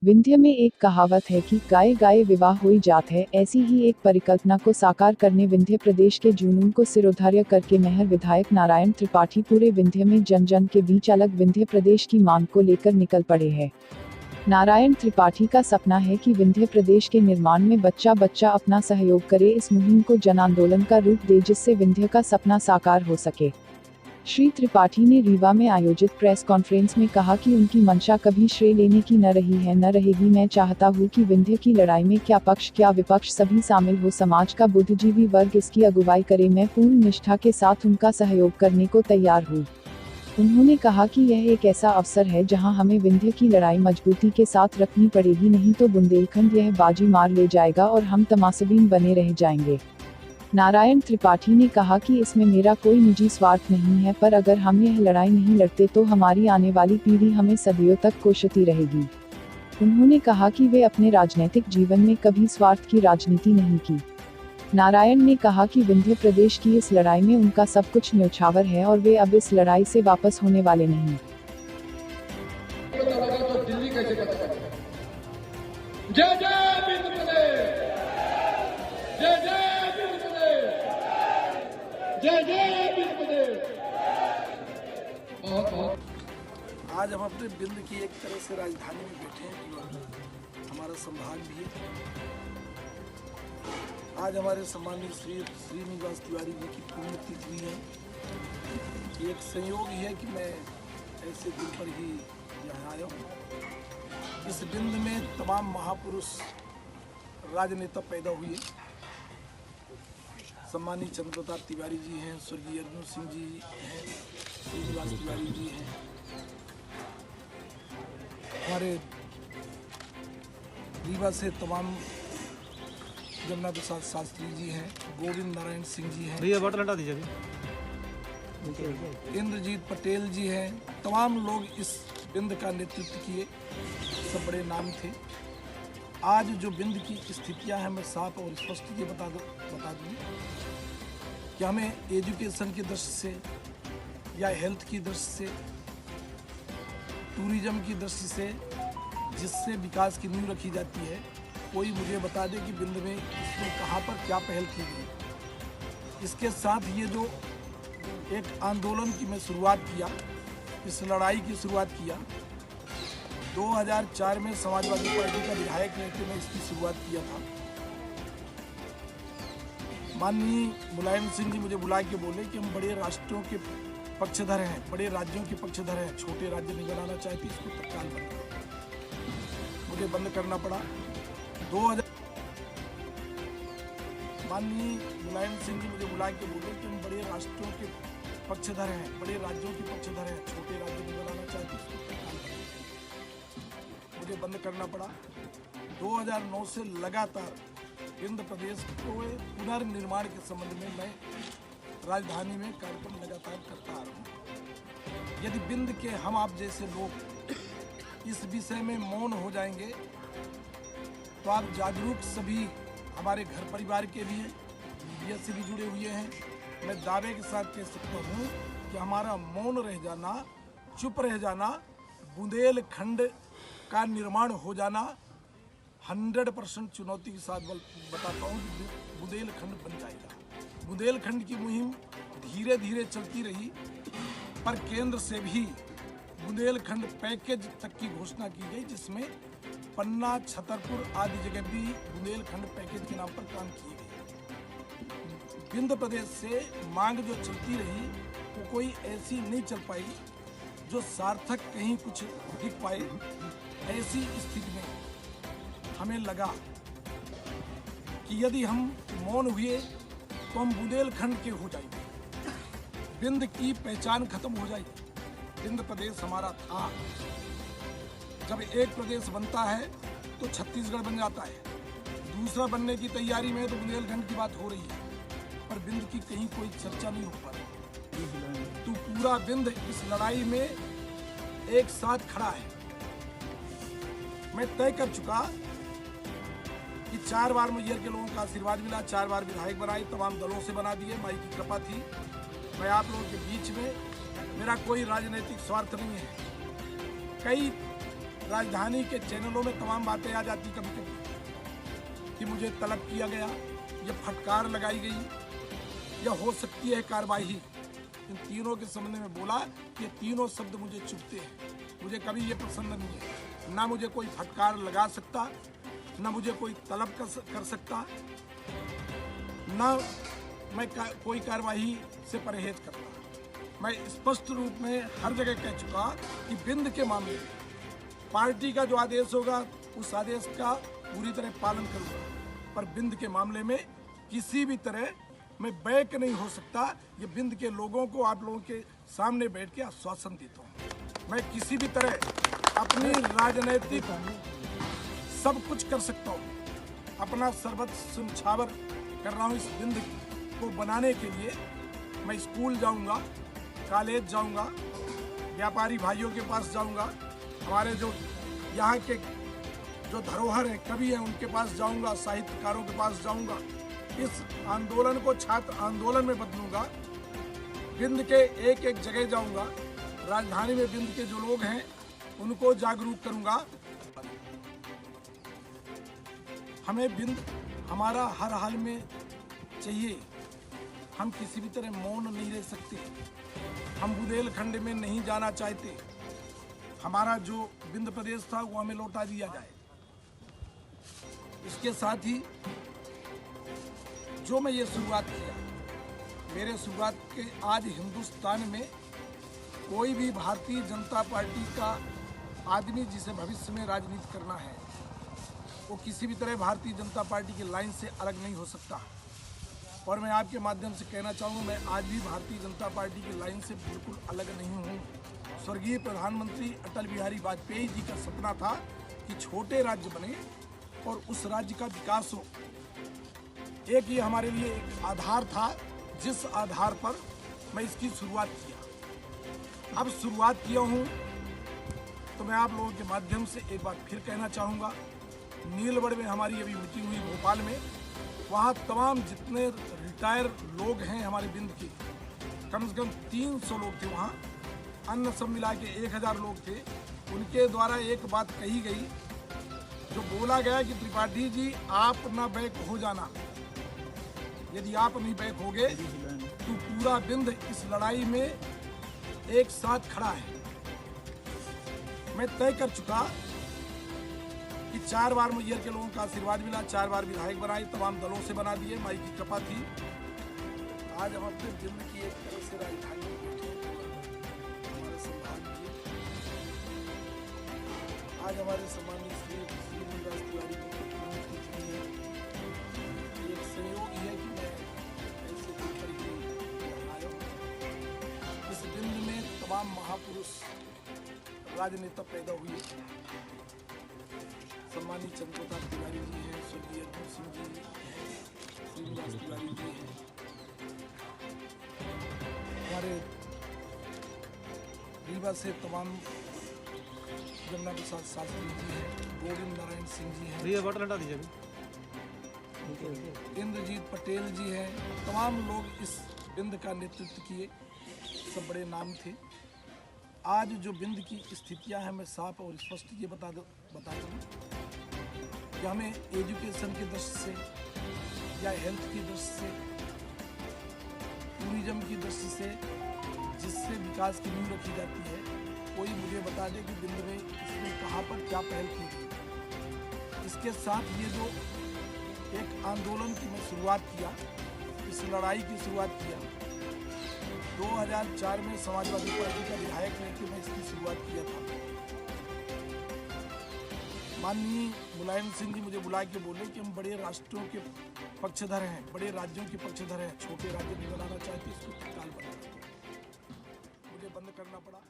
विंध्य में एक कहावत है कि गाये गाये विवाह हुई जात है। ऐसी ही एक परिकल्पना को साकार करने विंध्य प्रदेश के जुनून को सिरोधार्य करके मैहर विधायक नारायण त्रिपाठी पूरे विंध्य में जन जन के बीच अलग विंध्य प्रदेश की मांग को लेकर निकल पड़े हैं। नारायण त्रिपाठी का सपना है कि विंध्य प्रदेश के निर्माण में बच्चा बच्चा अपना सहयोग करे। इस मुहिम को जन आंदोलन का रूप दे जिससे विंध्य का सपना साकार हो सके। श्री त्रिपाठी ने रीवा में आयोजित प्रेस कॉन्फ्रेंस में कहा कि उनकी मंशा कभी श्रेय लेने की न रही है न रहेगी। मैं चाहता हूँ कि विंध्य की लड़ाई में क्या पक्ष क्या विपक्ष सभी शामिल हो, समाज का बुद्धिजीवी वर्ग इसकी अगुवाई करे। मैं पूर्ण निष्ठा के साथ उनका सहयोग करने को तैयार हूँ। उन्होंने कहा कि यह एक ऐसा अवसर है जहां हमें विंध्य की लड़ाई मजबूती के साथ रखनी पड़ेगी, नहीं तो बुंदेलखंड यह बाजी मार ले जाएगा और हम तमाशबीन बने रह जाएंगे। नारायण त्रिपाठी ने कहा कि इसमें मेरा कोई निजी स्वार्थ नहीं है, पर अगर हम यह लड़ाई नहीं लड़ते तो हमारी आने वाली पीढ़ी हमें सदियों तक कोसती रहेगी। उन्होंने कहा कि वे अपने राजनीतिक जीवन में कभी स्वार्थ की राजनीति नहीं की। नारायण ने कहा कि विंध्य प्रदेश की इस लड़ाई में उनका सब कुछ न्योछावर है और वे अब इस लड़ाई से वापस होने वाले नहीं। जय जय विंध्य प्रदेश, जय जय विंध्य प्रदेश, जय जय विंध्य प्रदेश। बहुत बहुत आज हम अपने विंध्य की एक तरह से राजधानी में बैठे हैं, हमारा संभाग भी है। आज हमारे सम्मानित श्रीनिवास तिवारी जी की पुण्यतिथि है। एक संयोग ही है कि मैं ऐसे दिन पर ही यहाँ आया हूँ। इस विंध्य में तमाम महापुरुष राजनेता पैदा हुए। सम्मानित चंद्रप्रताप तिवारी जी हैं, स्वर्गीय अर्जुन सिंह जी हैं, श्रीनिवास तिवारी जी हैं, हमारे रीवा से तमाम जमुना प्रसाद शास्त्री जी हैं, गोविंद नारायण सिंह जी हैं, भैया बटन हटा दीजिए, इंद्रजीत पटेल जी हैं। तमाम लोग इस विंध्य का नेतृत्व किए, सब बड़े नाम थे। आज जो विंध्य की स्थितियां हैं मैं साफ और स्पष्ट ये बता दूं कि हमें एजुकेशन की दृष्टि से या हेल्थ की दृष्टि से, टूरिज्म की दृष्टि से, जिससे विकास की नींव रखी जाती है, कोई मुझे बता दे कि विंध्य में इसमें कहाँ पर क्या पहल की गई। इसके साथ ये जो एक आंदोलन की मैं शुरुआत किया, इस लड़ाई की शुरुआत किया 2004 में समाजवादी पार्टी का विधायक रहते मैं इसकी शुरुआत किया था। माननीय मुलायम सिंह जी मुझे बुला के बोले कि हम बड़े राष्ट्रों के पक्षधर हैं, बड़े राज्यों के पक्षधर हैं, छोटे राज्य नहीं बनाना चाहते, इसको तत्काल बंद करो। मुझे बंद करना पड़ा। 2000 माननीय मुलायम सिंह जी मुझे बुला के बोले कि हम बड़े राष्ट्रों के पक्षधर हैं, बड़े राज्यों के पक्षधर हैं, छोटे राज्य नहीं बनाना चाहते, इसको तत्काल मुझे बंद करना पड़ा। 2009 से लगातार विंध्य प्रदेश को पुनर्निर्माण के संबंध में मैं राजधानी में कार्यक्रम लगातार करता आ रहा हूँ। यदि विंध्य के हम आप जैसे लोग इस विषय में मौन हो जाएंगे तो आप जागरूक सभी हमारे घर परिवार के भी हैं, मीडिया से भी जुड़े हुए हैं। मैं दावे के साथ कह सकता हूँ कि हमारा मौन रह जाना, चुप रह जाना, बुंदेलखंड का निर्माण हो जाना 100% चुनौती के साथ बताता हूँ कि बुंदेलखंड बन जाएगा। बुंदेलखंड की मुहिम धीरे धीरे चलती रही, पर केंद्र से भी बुंदेलखंड पैकेज तक की घोषणा की गई, जिसमें पन्ना, छतरपुर आदि जगह भी बुंदेलखंड पैकेज के नाम पर काम किए गए। विंध्य प्रदेश से मांग जो चलती रही वो कोई ऐसी नहीं चल पाई जो सार्थक कहीं कुछ दिख पाए। ऐसी स्थिति में हमें लगा कि यदि हम मौन हुए तो हम बुंदेलखंड के हो जाएंगे, विंध्य की पहचान खत्म हो जाएगी। विंध्य प्रदेश हमारा था, जब एक प्रदेश बनता है तो छत्तीसगढ़ बन जाता है, दूसरा बनने की तैयारी में तो बुंदेलखंड की बात हो रही है, पर विंध्य की कहीं कोई चर्चा नहीं हो पा रही। तो पूरा विंध्य इस लड़ाई में एक साथ खड़ा है। मैं तय कर चुका कि 4 बार मैयर के लोगों का आशीर्वाद मिला, 4 बार विधायक बनाए, तमाम दलों से बना दिए, माई की कृपा थी। मैं आप लोगों के बीच में, मेरा कोई राजनीतिक स्वार्थ नहीं है। कई राजधानी के चैनलों में तमाम बातें आ जाती कभी कभी कि मुझे तलब किया गया, या फटकार लगाई गई, या हो सकती है कार्रवाई। इन तीनों के संबंध में बोला कि ये तीनों शब्द मुझे चुभते हैं, मुझे कभी ये पसंद नहीं है। ना मुझे कोई फटकार लगा सकता, ना मुझे कोई तलब कर सकता, ना मैं कोई कार्रवाई से परहेज करता। मैं स्पष्ट रूप में हर जगह कह चुका कि बिंद के मामले में पार्टी का जो आदेश होगा उस आदेश का पूरी तरह पालन करूंगा, पर बिंद के मामले में किसी भी तरह मैं बैक नहीं हो सकता। ये बिंद के लोगों को आप लोगों के सामने बैठ के आश्वासन देता हूँ। मैं किसी भी तरह अपनी राजनीतिक सब कुछ कर सकता हूँ, अपना सर्वस्व न्यौछावर कर रहा हूँ। इस बिंद को बनाने के लिए मैं स्कूल जाऊँगा, कॉलेज जाऊँगा, व्यापारी भाइयों के पास जाऊँगा, हमारे जो यहाँ के जो धरोहर हैं, कवि हैं, उनके पास जाऊँगा, साहित्यकारों के पास जाऊँगा। इस आंदोलन को छात्र आंदोलन में बदलूंगा। बिंद के एक एक जगह जाऊंगा, राजधानी में बिंद के जो लोग हैं उनको जागरूक करूंगा। हमें बिंद हमारा हर हाल में चाहिए। हम किसी भी तरह मौन नहीं रह सकते। हम बुंदेलखंड में नहीं जाना चाहते। हमारा जो बिंद प्रदेश था वो हमें लौटा दिया जाए। इसके साथ ही जो मैं ये शुरुआत किया, मेरे शुरुआत के आज हिंदुस्तान में कोई भी भारतीय जनता पार्टी का आदमी जिसे भविष्य में राजनीति करना है वो किसी भी तरह भारतीय जनता पार्टी की लाइन से अलग नहीं हो सकता। और मैं आपके माध्यम से कहना चाहूँगा, मैं आज भी भारतीय जनता पार्टी की लाइन से बिल्कुल अलग नहीं हूँ। स्वर्गीय प्रधानमंत्री अटल बिहारी वाजपेयी जी का सपना था कि छोटे राज्य बने और उस राज्य का विकास हो। एक ये हमारे लिए एक आधार था, जिस आधार पर मैं इसकी शुरुआत किया। अब शुरुआत किया हूँ तो मैं आप लोगों के माध्यम से एक बार फिर कहना चाहूँगा, नीलगढ़ में हमारी अभी मीटिंग हुई भोपाल में, वहाँ तमाम जितने रिटायर लोग हैं हमारे बिंद के, कम से कम 300 लोग थे वहाँ, अन्य सब मिला के 1000 लोग थे। उनके द्वारा एक बात कही गई, जो बोला गया कि त्रिपाठी जी आप ना बैक हो जाना, यदि आप नहीं बैक होगे तो पूरा बिंद इस लड़ाई में एक साथ खड़ा है। मैं तय कर चुका कि 4 बार मैयर के लोगों का आशीर्वाद मिला, 4 बार विधायक बनाए, तमाम दलों से बना दिए, माई की कृपा थी। आज हम अपने बिंद की एक तरह से राजधानी में बैठे, हमारे सम्मानीय, आज हमारे सम्मानीय श्री श्रीनिवास तिवारी एक सहयोग है कि मैं ऐसे देखकर ही आया हूँ। इस बिंद में तमाम महापुरुष राजनेता पैदा हुए। सम्मानित चंद्रप्रताप तिवारी जी हैं, स्वर्गीय अर्जुन सिंह जी हैं, श्रीनिवास तिवारी जी हैं, हमारे रीवा से तमाम गन्ना प्रसाद शास्त्री जी हैं, गोविंद नारायण सिंह जी हैं, इंद्रजीत पटेल जी हैं। तमाम लोग इस बिंद का नेतृत्व किए, सब बड़े नाम थे। आज जो बिंद की स्थितियां हैं, मैं साफ और स्पष्ट ये बता दूं कि हमें एजुकेशन की दृष्टि से या हेल्थ की दृष्टि से, टूरिज्म की दृष्टि से, जिससे विकास की नींव रखी जाती है, कोई मुझे बता दे कि बिंद में इसमें कहाँ पर क्या पहल की गई। इसके साथ ये जो एक आंदोलन की मैं शुरुआत किया, इस लड़ाई की शुरुआत किया, 2004 में समाजवादी पार्टी का विधायक लेकर मैं इसकी शुरुआत किया था। माननीय मुलायम सिंह जी मुझे बुला के बोले कि हम बड़े राष्ट्रों के पक्षधर हैं, बड़े राज्यों के पक्षधर हैं, छोटे राज्य नहीं बनाना चाहते, इसको तत्काल बनाना। मुझे बंद करना पड़ा।